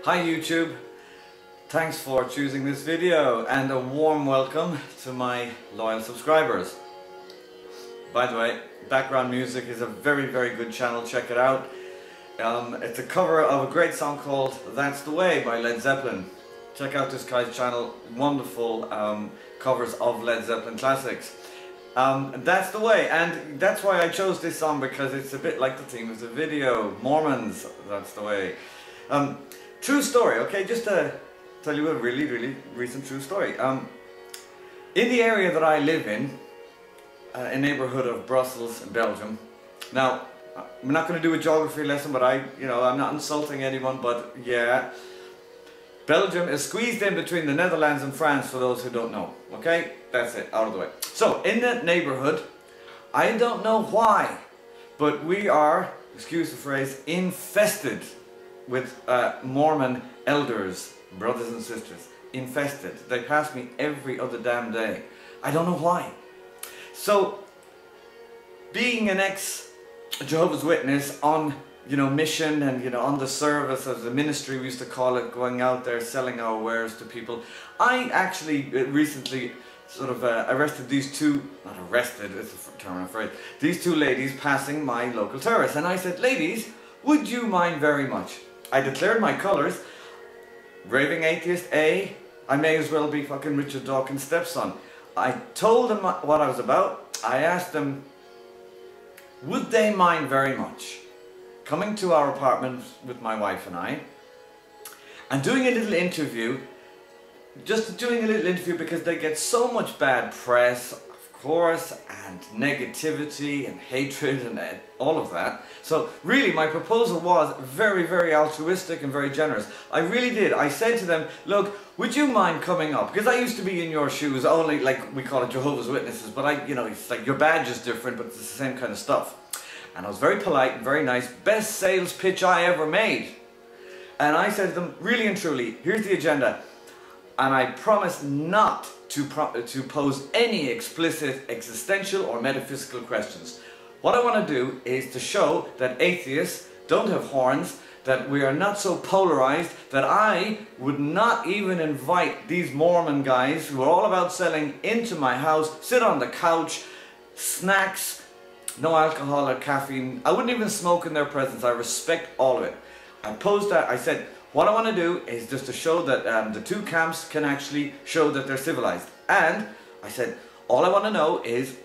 Hi YouTube, thanks for choosing this video and a warm welcome to my loyal subscribers. By the way, background music is a very good channel, check it out. It's a cover of a great song called That's the Way by Led Zeppelin. Check out this guy's channel, wonderful covers of Led Zeppelin classics. That's the way, and that's why I chose this song, because it's a bit like the theme of the video, Mormons, that's the way. True story, okay, just to tell you a really recent true story. In the area that I live in, a neighbourhood of Brussels in Belgium. Now, I'm not going to do a geography lesson, but I'm not insulting anyone, but yeah. Belgium is squeezed in between the Netherlands and France, for those who don't know. Okay, that's it, out of the way. So, in that neighbourhood, I don't know why, but we are, excuse the phrase, infested with Mormon elders, brothers and sisters. Infested. They pass me every other damn day. I don't know why. So, being an ex-Jehovah's Witness on mission and on the service as a ministry we used to call it, going out there selling our wares to people, I actually recently sort of arrested these two, not arrested, it's a term I'm afraid, these two ladies passing my local terrace, and I said, ladies, would you mind very much? I declared my colours, raving atheist A, I may as well be fucking Richard Dawkins' stepson. I told them what I was about. I asked them, would they mind very much coming to our apartment with my wife and I, and doing a little interview, just doing a little interview because they get so much bad press, of course, and negativity and hatred and all of that. So really my proposal was very altruistic and very generous. I really did. I said to them, look, would you mind coming up? Because I used to be in your shoes, only like we call it Jehovah's Witnesses, but it's like your badge is different, but it's the same kind of stuff. And I was very polite and very nice. Best sales pitch I ever made. And I said to them, really and truly, here's the agenda. And I promise not to pose any explicit existential or metaphysical questions. What I want to do is to show that atheists don't have horns, that we are not so polarized, that I would not even invite these Mormon guys who are all about selling into my house, sit on the couch, snacks, no alcohol or caffeine. I wouldn't even smoke in their presence. I respect all of it. I posed that. I said, what I want to do is just to show that the two camps can actually show that they're civilized. And I said, all I want to know is,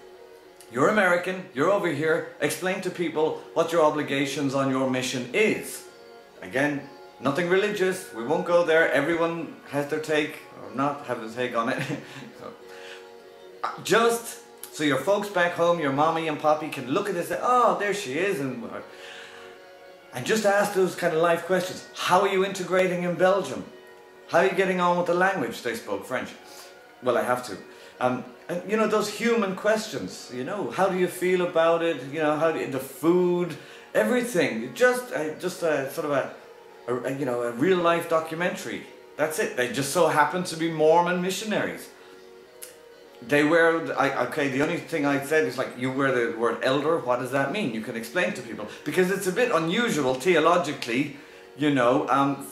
you're American, you're over here, explain to people what your obligations on your mission is. Again, nothing religious, we won't go there, everyone has their take, or not have their take on it. Just so your folks back home, your mommy and poppy can look at this and say, oh, there she is, and just ask those kind of life questions. How are you integrating in Belgium? How are you getting on with the language? They spoke French. Well, I have to. And those human questions, how do you feel about it, the food, everything. Just sort of a real life documentary. That's it. They just so happen to be Mormon missionaries. They wear, okay, the only thing I said is like, you wear the word elder, what does that mean? You can explain to people. Because it's a bit unusual theologically,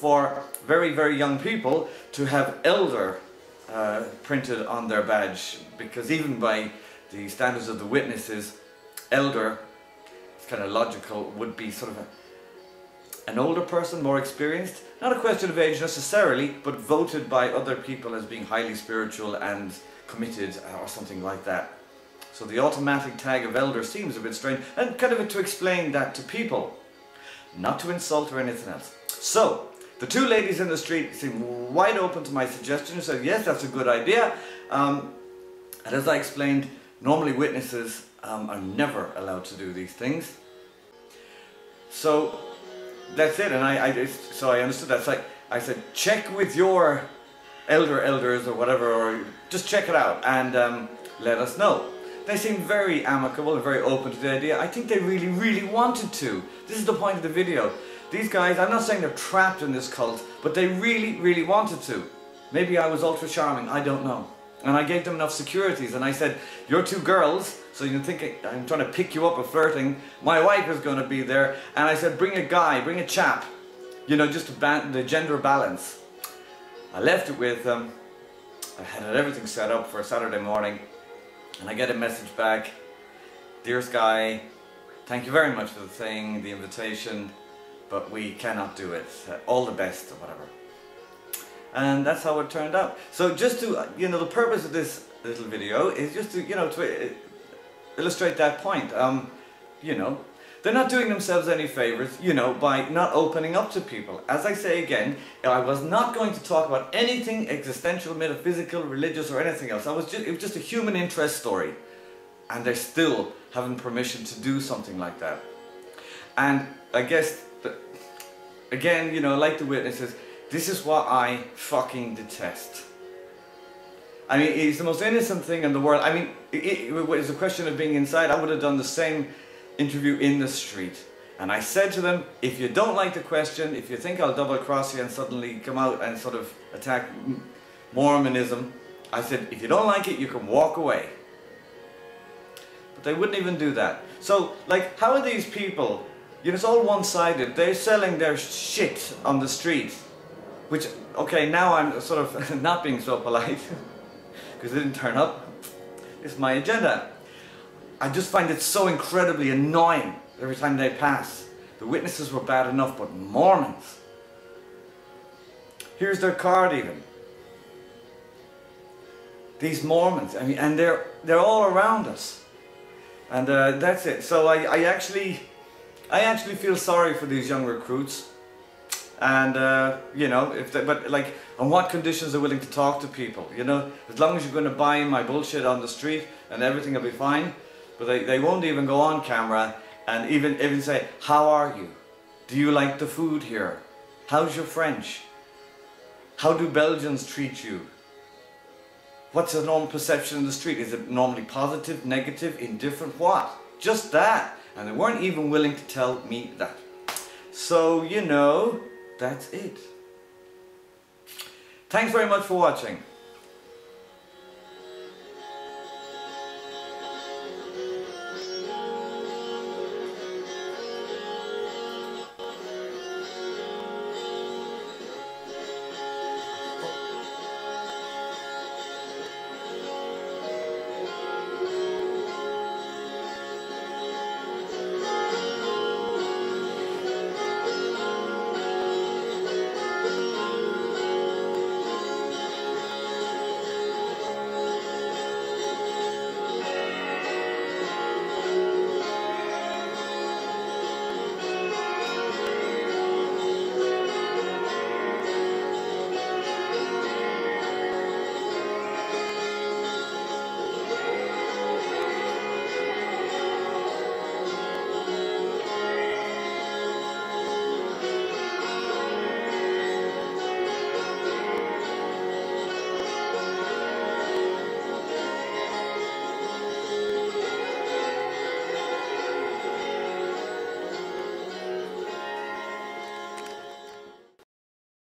for very young people to have elder printed on their badge. Because even by the standards of the witnesses, elder, it's kind of logical, would be sort of an older person, more experienced. Not a question of age necessarily, but voted by other people as being highly spiritual and committed or something like that. So the automatic tag of elder seems a bit strange, and kind of to explain that to people, not to insult or anything else. So the two ladies in the street seemed wide open to my suggestion and said, yes, that's a good idea. And as I explained, normally witnesses are never allowed to do these things. So that's it, and so I understood that. So I said, check with your elders or whatever, or just check it out and let us know. They seemed very amicable and very open to the idea. I think they really wanted to. This is the point of the video. These guys, I'm not saying they're trapped in this cult, but they really wanted to. Maybe I was ultra charming, I don't know. And I gave them enough securities, and I said, you're two girls, so you think I'm trying to pick you up or flirting. My wife is going to be there, and I said, bring a guy, bring a chap. you know, just the gender balance. I left it with them. I had everything set up for a Saturday morning, and I get a message back. Dear Sky, thank you very much for the thing, the invitation, but we cannot do it. All the best, or whatever. And that's how it turned out. So just to, you know, the purpose of this little video is just to, you know, to illustrate that point. You know, they're not doing themselves any favors, you know, by not opening up to people. As I say again, I was not going to talk about anything existential, metaphysical, religious, or anything else. It was just a human interest story. And they're still having permission to do something like that. And I guess, again, you know, like the witnesses, this is what I fucking detest. I mean, it's the most innocent thing in the world. I mean, it's a question of being inside. I would have done the same interview in the street. And I said to them, if you don't like the question, if you think I'll double cross you and suddenly come out and sort of attack Mormonism, I said, if you don't like it, you can walk away. But they wouldn't even do that. So, like, how are these people, you know, it's all one-sided. They're selling their shit on the street. Which, okay, now I'm sort of not being so polite, because it didn't turn up. It's my agenda. I just find it so incredibly annoying every time they pass. The witnesses were bad enough, but Mormons. Here's their card even. These Mormons, I mean, and they're all around us. And that's it. So I actually feel sorry for these young recruits. And you know, but like, on what conditions they're willing to talk to people, you know, as long as you're going to buy my bullshit on the street and everything will be fine. But they won't even go on camera and even say, how are you? Do you like the food here? How's your French? How do Belgians treat you? What's the normal perception in the street? Is it normally positive, negative, indifferent, what? Just that. And they weren't even willing to tell me that. So, you know, that's it. Thanks very much for watching.